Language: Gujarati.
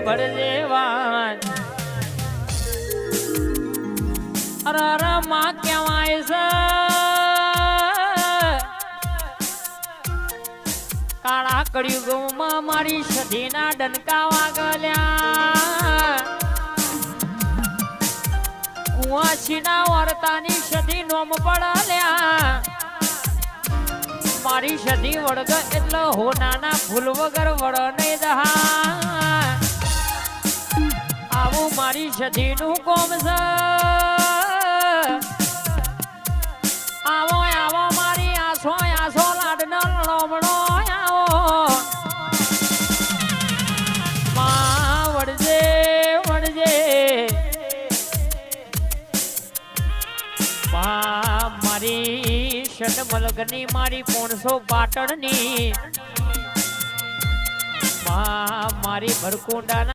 ભરજે વાત અરે માં કહેવાય છે કાળા કળિયુગમાં મારી સધીના ડંકા વાગલ્યા કુવાસીના વર્તાની સધી નોમ પડલ્યા મારી સધી વળગ એટલે હો નાના ફૂલ વગર વળ નહીં દહા આવું મારી સધી નું કોમ છે આવો આવો મારી આસો આસો લાડનો લોમણો આવો માં વળજે વળજે માં મારી શટમલગની મારી 500 પાટણની માં મારી ભરકુંડાના